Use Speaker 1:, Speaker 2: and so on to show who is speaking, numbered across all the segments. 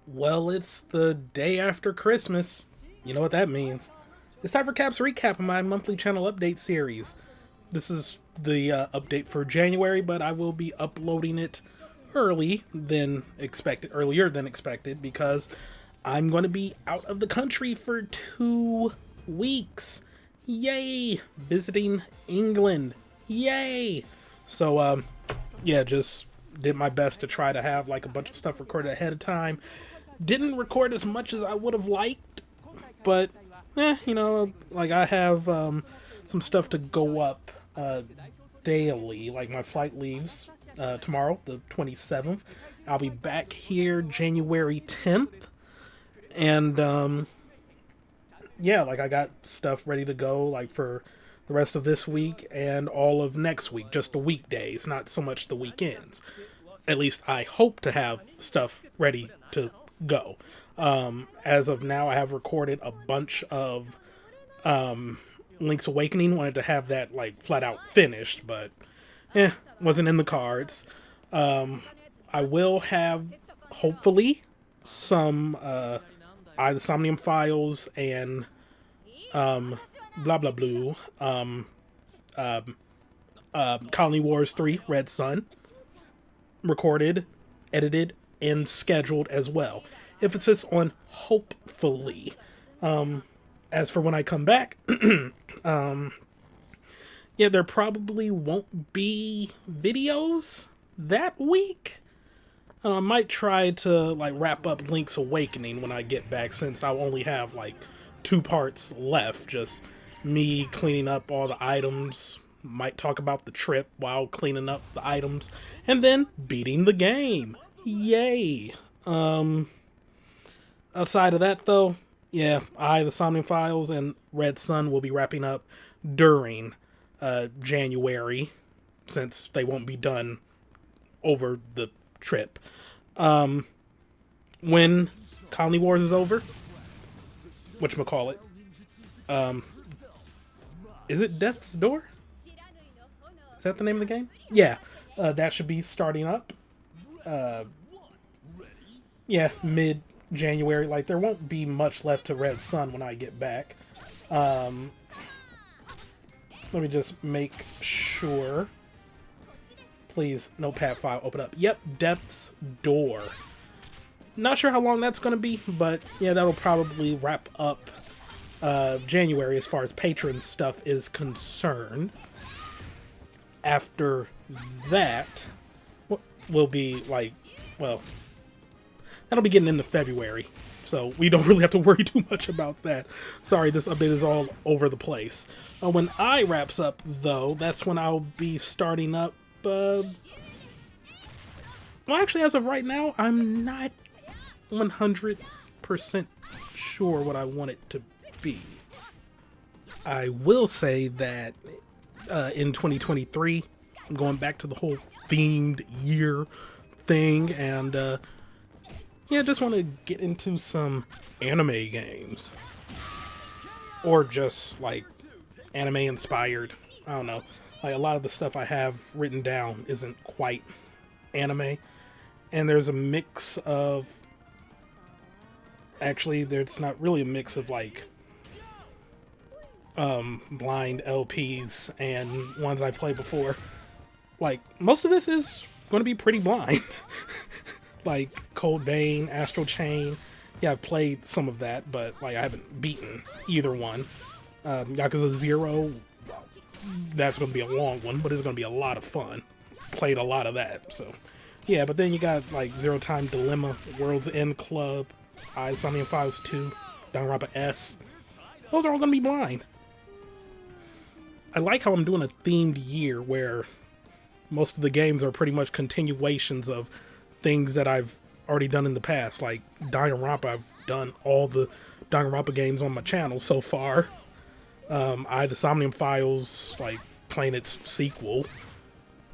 Speaker 1: Well, it's the day after Christmas. You know what that means. It's time for Cap's recap of my monthly channel update series. This is the update for January, but I will be uploading it earlier than expected, because I'm going to be out of the country for 2 weeks. Yay! Visiting England. Yay! So, yeah, just did my best to try to have like a bunch of stuff recorded ahead of time. Didn't record as much as I would have liked, but like I have some stuff to go up daily. Like my flight leaves tomorrow, the 27th. I'll be back here January 10th, and yeah, like I got stuff ready to go like for the rest of this week and all of next week, just the weekdays, not so much the weekends. At least I hope to have stuff ready to go. As of now, I have recorded a bunch of Link's Awakening. Wanted to have that like flat out finished, but wasn't in the cards. I will have hopefully some either Somnium Files and blah blah blue Colony Wars 3 Red Sun recorded, edited, and scheduled as well. Emphasis on hopefully. As for when I come back, yeah, there probably won't be videos that week. I might try to like wrap up Link's Awakening when I get back, since I'll only have like 2 parts left. Just me cleaning up all the items. Might talk about the trip while cleaning up the items, and then beating the game. Yay! Outside of that, though, yeah, the Somnium Files and Red Sun will be wrapping up during January, since they won't be done over the trip. When Colony Wars is over, whatchamacallit, is it Death's Door? Is that the name of the game? Yeah, that should be starting up. Yeah, mid-January. Like, there won't be much left to Red Sun when I get back. Let me just make sure. Please, notepad file, open up. Yep, Death's Door. Not sure how long that's going to be, but yeah, that'll probably wrap up January as far as patron stuff is concerned. After that, will be like, well, that'll be getting into February, so we don't really have to worry too much about that. Sorry, this update is all over the place. When I wraps up, though, that's when I'll be starting up, well, actually, as of right now, I'm not 100% sure what I want it to be. I will say that in 2023, I'm going back to the whole themed year thing, and yeah, just want to get into some anime games, or just like anime inspired. I don't know, like a lot of the stuff I have written down isn't quite anime, and there's a mix of, actually there's not really a mix of like blind LPs and ones I played before. Like, most of this is going to be pretty blind. Like Cold Vein, Astral Chain. Yeah, I've played some of that, but like I haven't beaten either one. Yakuza 0, that's going to be a long one, but it's going to be a lot of fun. Played a lot of that, so yeah. But then you got like Zero Time Dilemma, World's End Club, Somnium Files 2, Danganronpa S. Those are all going to be blind. I like how I'm doing a themed year where most of the games are pretty much continuations of things that I've already done in the past. Like Danganronpa, I've done all the Danganronpa games on my channel so far. The Somnium Files, like playing its sequel,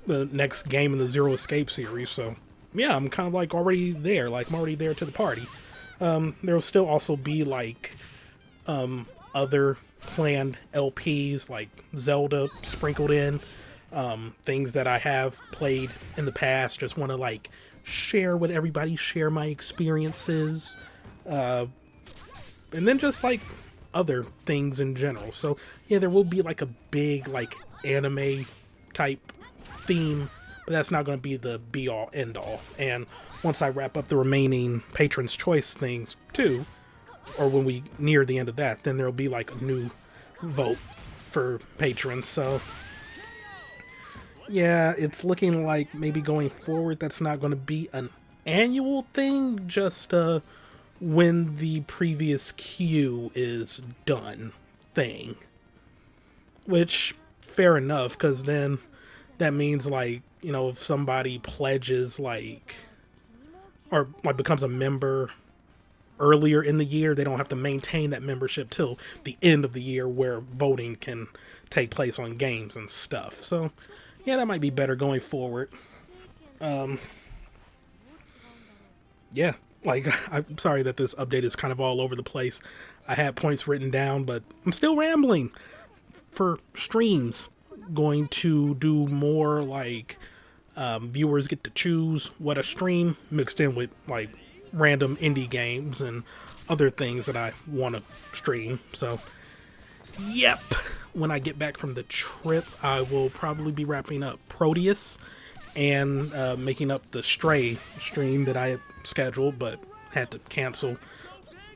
Speaker 1: the next game in the Zero Escape series. So yeah, I'm kind of like already there. Like, I'm already there to the party. There will still also be like other planned LPs, like Zelda sprinkled in, things that I have played in the past, just want to like share with everybody, share my experiences, and then just like other things in general. So yeah, there will be like a big like anime type theme, but that's not going to be the be all end all. And once I wrap up the remaining Patrons Choice things too, or when we near the end of that, then there'll be like a new vote for patrons. So yeah, it's looking like maybe going forward that's not going to be an annual thing, just when the previous queue is done thing. Which, fair enough, because then that means, like, you know, if somebody pledges, like, or like becomes a member earlier in the year, they don't have to maintain that membership till the end of the year where voting can take place on games and stuff. So yeah, that might be better going forward. Yeah, like, I'm sorry that this update is kind of all over the place. I had points written down, but I'm still rambling. For streams, going to do more like viewers get to choose what a stream, mixed in with like random indie games and other things that I want to stream. So yep, when I get back from the trip, I will probably be wrapping up Proteus and making up the Stray stream that I had scheduled but had to cancel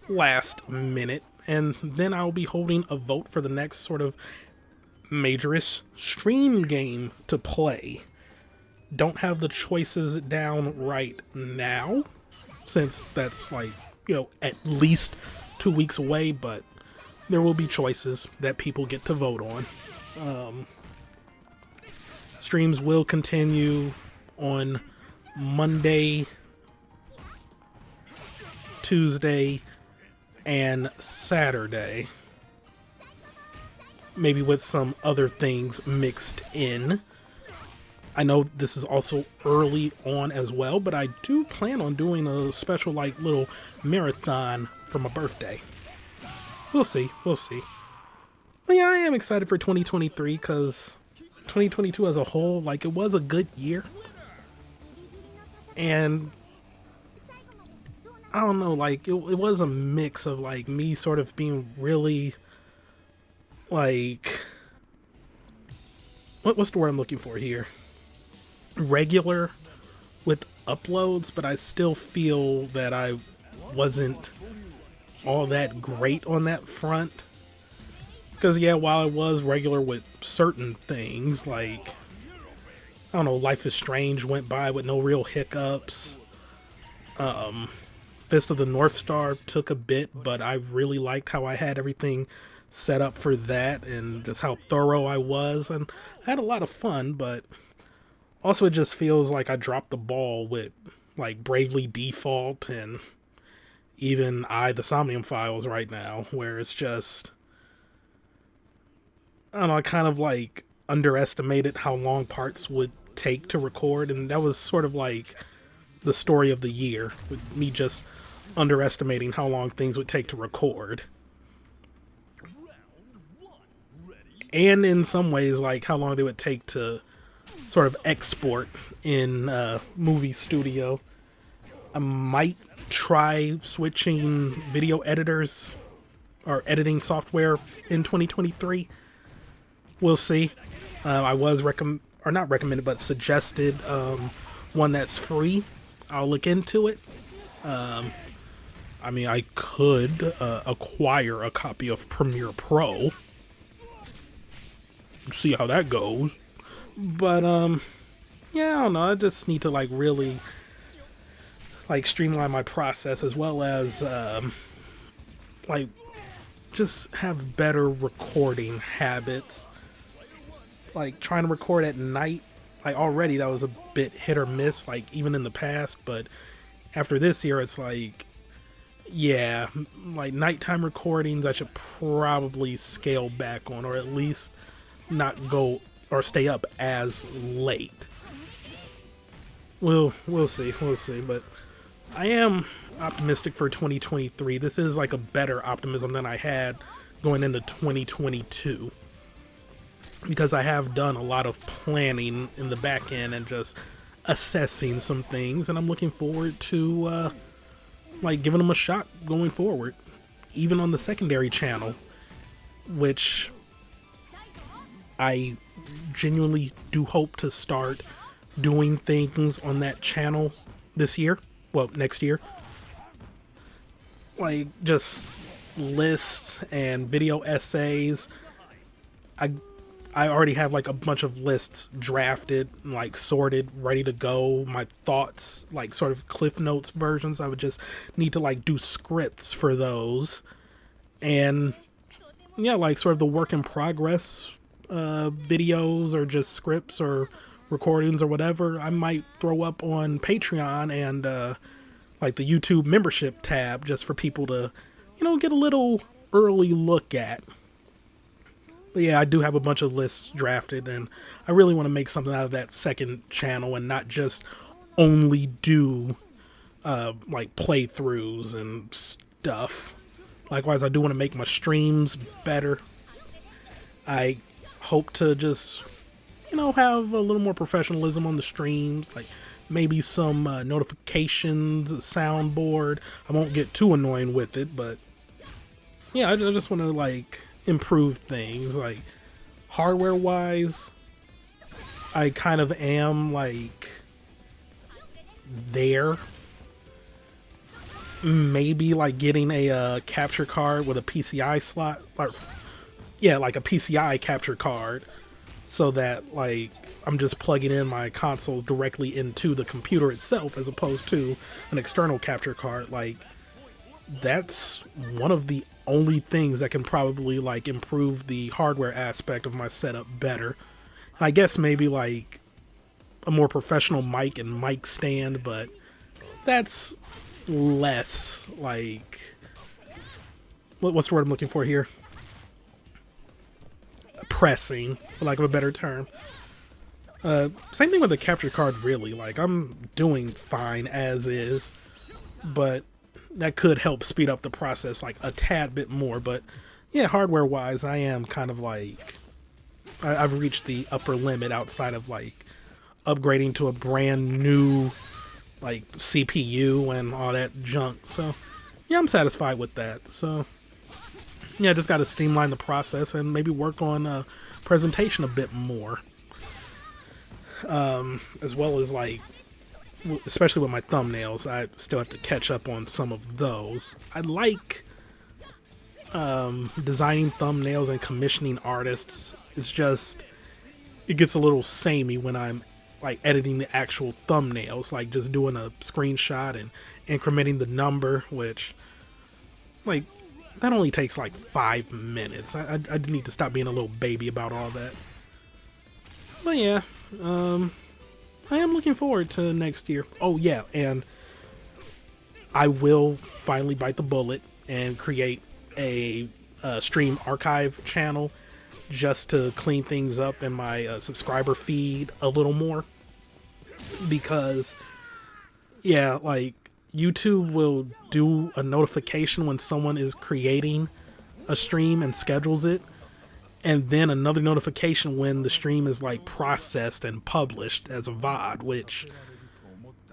Speaker 1: last minute. And then I'll be holding a vote for the next sort of majorist stream game to play. Don't have the choices down right now, since that's like, you know, at least 2 weeks away, but there will be choices that people get to vote on. Streams will continue on Monday, Tuesday, and Saturday. Maybe with some other things mixed in. I know this is also early on as well, but I do plan on doing a special like little marathon for my birthday. We'll see, we'll see. But yeah, I am excited for 2023 because 2022 as a whole, like, it was a good year. And I don't know, like, it was a mix of like me sort of being really like, what's the word I'm looking for here? Regular with uploads, but I still feel that I wasn't all that great on that front. Because yeah, while I was regular with certain things, like, I don't know, Life is Strange went by with no real hiccups. Fist of the North Star took a bit, but I really liked how I had everything set up for that and just how thorough I was, and I had a lot of fun. But also it just feels like I dropped the ball with like Bravely Default and even the Somnium Files right now, where it's just, I don't know, I kind of like underestimated how long parts would take to record, and that was sort of like the story of the year, with me just underestimating how long things would take to record. And in some ways, like, how long they would take to sort of export in Movie Studio. I might try switching video editors or editing software in 2023. We'll see. I was not recommended, but suggested one that's free. I'll look into it. I mean, I could acquire a copy of Premiere Pro. See how that goes. But yeah, I don't know. I just need to like really like streamline my process, as well as like just have better recording habits. Like trying to record at night, like already that was a bit hit or miss, like even in the past, but after this year it's like, yeah, like nighttime recordings I should probably scale back on, or at least not go or stay up as late. We'll see, but I am optimistic for 2023. This is like a better optimism than I had going into 2022, because I have done a lot of planning in the back end and just assessing some things, and I'm looking forward to like giving them a shot going forward, even on the secondary channel, which I genuinely do hope to start doing things on that channel this year. Well, next year. Like just lists and video essays. I already have like a bunch of lists drafted, like sorted, ready to go. My thoughts, like sort of Cliff Notes versions. I would just need to like do scripts for those. And yeah, like sort of the work in progress videos or just scripts or recordings or whatever, I might throw up on Patreon and like the YouTube membership tab just for people to, you know, get a little early look at. But yeah, I do have a bunch of lists drafted, and I really want to make something out of that second channel and not just only do like playthroughs and stuff. Likewise, I do want to make my streams better. I hope to just, you know, have a little more professionalism on the streams, like maybe some notifications, a soundboard. I won't get too annoying with it, but yeah, I just want to like improve things. Like hardware wise, I kind of am like there. Maybe like getting a capture card with a PCI slot, or yeah, like a PCI capture card, so that like I'm just plugging in my consoles directly into the computer itself as opposed to an external capture card. Like that's one of the only things that can probably like improve the hardware aspect of my setup better. And I guess maybe like a more professional mic and mic stand, but that's less like, what's the word I'm looking for here? Pressing, for lack of a better term. Same thing with the capture card, really. Like, I'm doing fine as is, but that could help speed up the process like a tad bit more. But yeah, hardware wise, I am kind of like, I've reached the upper limit outside of like upgrading to a brand new like CPU and all that junk. So yeah, I'm satisfied with that. So yeah, just got to streamline the process and maybe work on presentation a bit more. As well as like, especially with my thumbnails, I still have to catch up on some of those. I like designing thumbnails and commissioning artists. It's just, it gets a little samey when I'm like editing the actual thumbnails, like just doing a screenshot and incrementing the number, which like that only takes like 5 minutes. I need to stop being a little baby about all that. But yeah, I am looking forward to next year. Oh yeah, and I will finally bite the bullet and create a stream archive channel just to clean things up in my subscriber feed a little more. Because yeah, like YouTube will do a notification when someone is creating a stream and schedules it, and then another notification when the stream is like processed and published as a VOD, which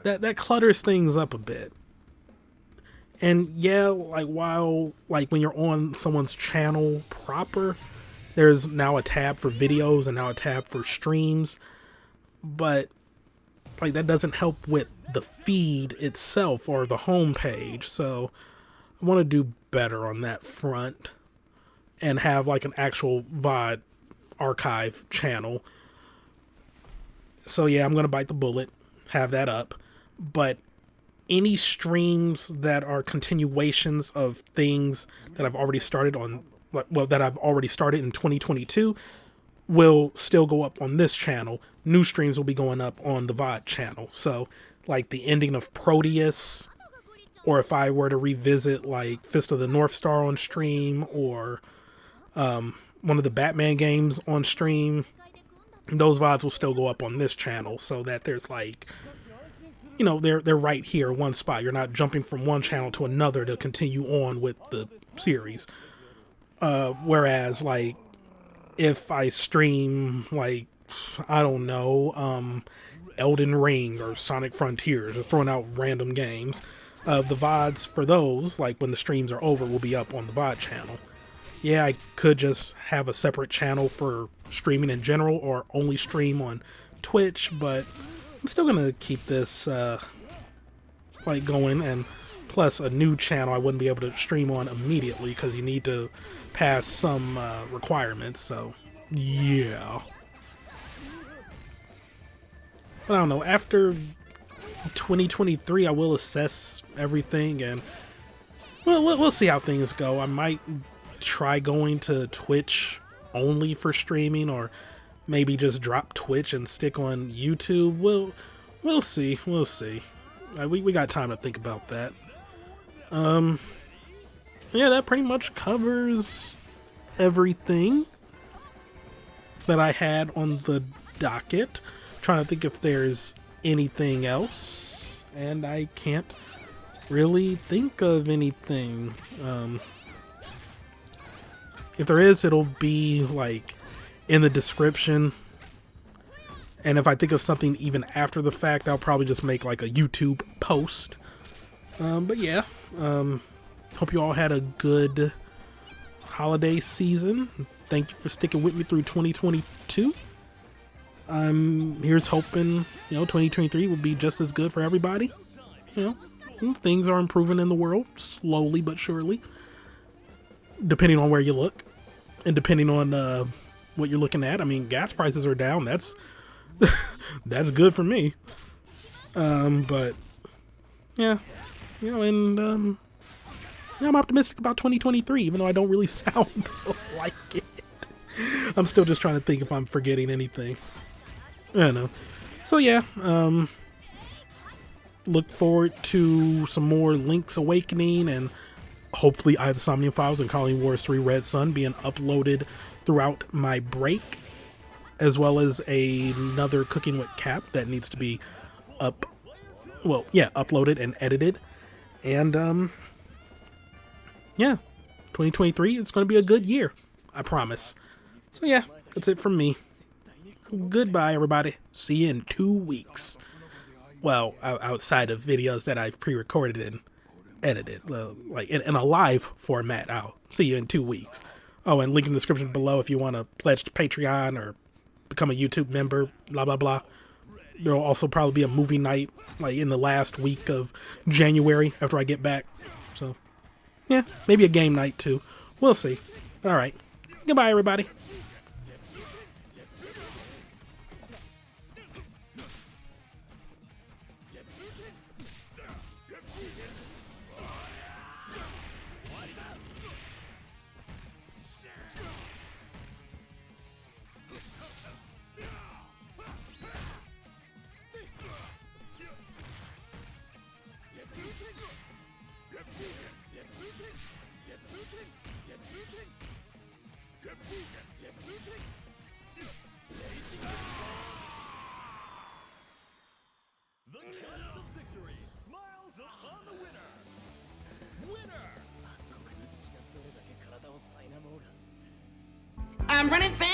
Speaker 1: that clutters things up a bit. And yeah, like while like when you're on someone's channel proper, there's now a tab for videos and now a tab for streams, but like that doesn't help with the feed itself or the home page. So I want to do better on that front and have like an actual VOD archive channel. So yeah, I'm going to bite the bullet, have that up. But any streams that are continuations of things that I've already started on, well, that I've already started in 2022 will still go up on this channel. New streams will be going up on the VOD channel. So like the ending of Proteus, or if I were to revisit like Fist of the North Star on stream, or one of the Batman games on stream, those VODs will still go up on this channel, so that there's like, you know, they're right here, one spot. You're not jumping from one channel to another to continue on with the series. Whereas like if I stream like I don't know, Elden Ring or Sonic Frontiers, just throwing out random games. The VODs for those, like when the streams are over, will be up on the VOD channel. Yeah, I could just have a separate channel for streaming in general or only stream on Twitch, but I'm still gonna keep this like going, and plus a new channel I wouldn't be able to stream on immediately because you need to pass some requirements, so yeah. But I don't know, after 2023 I will assess everything, and we'll see how things go. I might try going to Twitch only for streaming, or maybe just drop Twitch and stick on YouTube. We'll see. We got time to think about that. Yeah, that pretty much covers everything that I had on the docket. Trying to think if there's anything else, and I can't really think of anything. If there is, it'll be like in the description, and if I think of something even after the fact, I'll probably just make like a YouTube post. But yeah, hope you all had a good holiday season. Thank you for sticking with me through 2022. Here's hoping, 2023 will be just as good for everybody. Things are improving in the world, slowly but surely, depending on where you look, and depending on what you're looking at. I mean, gas prices are down. That's that's good for me. But yeah, and I'm optimistic about 2023, even though I don't really sound like it. I'm still just trying to think if I'm forgetting anything. I don't know. So yeah, look forward to some more Link's Awakening, and hopefully I Have the Somnium Files and Colony Wars 3 Red Sun being uploaded throughout my break, as well as another Cooking with Cap that needs to be uploaded and edited. And yeah, 2023, it's going to be a good year, I promise. So yeah, that's it from me. Goodbye, everybody. See you in 2 weeks. Well, outside of videos that I've pre-recorded and edited, like in a live format. I'll see you in 2 weeks. Oh, and link in the description below if you want to pledge to Patreon or become a YouTube member, blah, blah, blah. There will also probably be a movie night, like in the last week of January after I get back. So, yeah, maybe a game night too. We'll see. All right. Goodbye, everybody.
Speaker 2: The goddess of victory smiles upon the winner! Winner!
Speaker 3: I'm running fast.